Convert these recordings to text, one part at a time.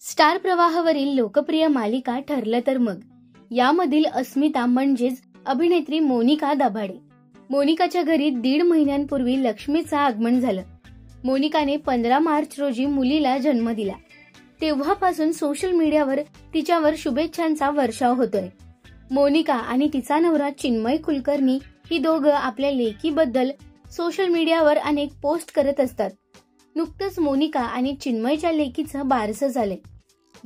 Star प्रवाहावरील लोकप्रिय मालिका ठरलं तर मग यामधील अस्मिता म्हणजेच अभिनेत्री मोनिका दाभाडे. मोनिकाच्या घरी 1.5 महिन्यांपूर्वी लक्ष्मीचं आगमन झालं. मोनिकाने 15 मार्च रोजी मुलीला जन्म दिला. तेव्हापासून सोशल मीडियावर तिच्यावर शुभेच्छांचा वर्षाव होतोय. मोनिका आणि तिचा नवरा चिन्मय कुलकर्णी ही दोघं आपल्या लेकीबद्दल सोशल मीडियावर अनेक पोस्ट करत असतात. नुकतंच मोनिका आणि चिन्मयच्या लेकीचं बारसं झालंय.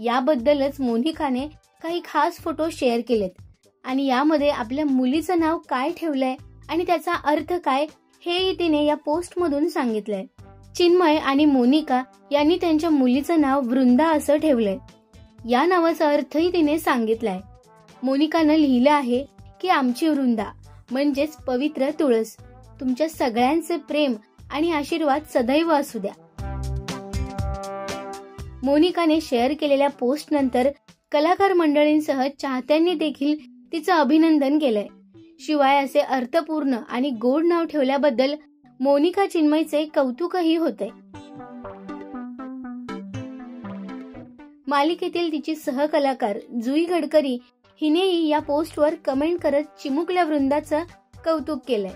याबद्दलच मोनिकाने काही खास फोटो शेअर केलेत आणि यामध्ये आपल्या मुलीचं नाव काय ठेवलंय आणि त्याचा अर्थ काय हेही तिने या पोस्ट मधून सांगितलंय. चिन्मय आणि मोनिका यांनी त्यांच्या मुलीचं नाव वृंदा असं ठेवलंय. या नावाचा अर्थही तिने सांगितलाय. मोनिकानं लिहिलं आहे की आमची वृंदा म्हणजेच पवित्र तुळस, तुमच्या सगळ्यांचे प्रेम आणि आशीर्वाद सदैव असू द्या. मोनिकाने शेअर केलेल्या पोस्ट नंतर कलाकार मंडळींसह चाहत्यांनी देखील तिचं अभिनंदन केलंय. शिवाय असे अर्थपूर्ण आणि गोड नाव ठेवल्याबद्दल मोनिका चिन्मयचे कौतुकही होते. मालिकेतील तिची सहकलाकार जुई गडकरी हिनेही या पोस्टवर कमेंट करत चिमुकल्या वृंदाचं कौतुक केलंय.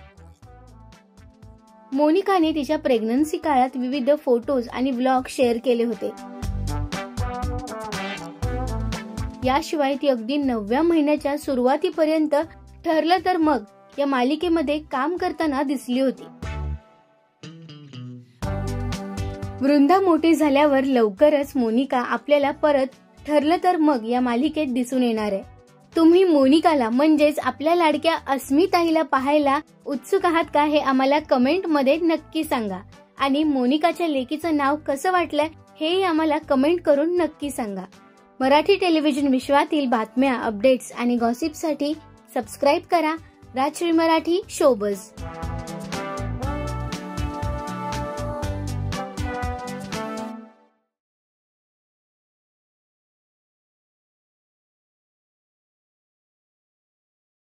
मोनिकाने तिच्या प्रेग्नन्सी काळात विविध फोटोज आणि व्लॉग शेअर केले होते. याशिवाय ती अगदी 9व्या महिन्याच्या सुरुवातीपर्यंत ठरलं तर मग या मालिकेमध्ये काम करताना दिसली होती. वृंदा मोठी झाल्यावर लवकरच मोनिका आपल्याला परत ठरलं तर मग या मालिकेत दिसून येणार आहे. तुम्ही मोनिकाला म्हणजेच आपल्या लाडक्या अस्मिताईला पाहायला उत्सुक आहात का हे आम्हाला कमेंट मध्ये नक्की सांगा. आणि मोनिकाच्या लेकीचं नाव कसं वाटलंय हेही आम्हाला कमेंट करून नक्की सांगा. मराठी टेलिव्हिजन विश्वातील बातम्या, अपडेट्स आणि गॉसिपसाठी सबस्क्राईब करा राजश्री मराठी शोबज.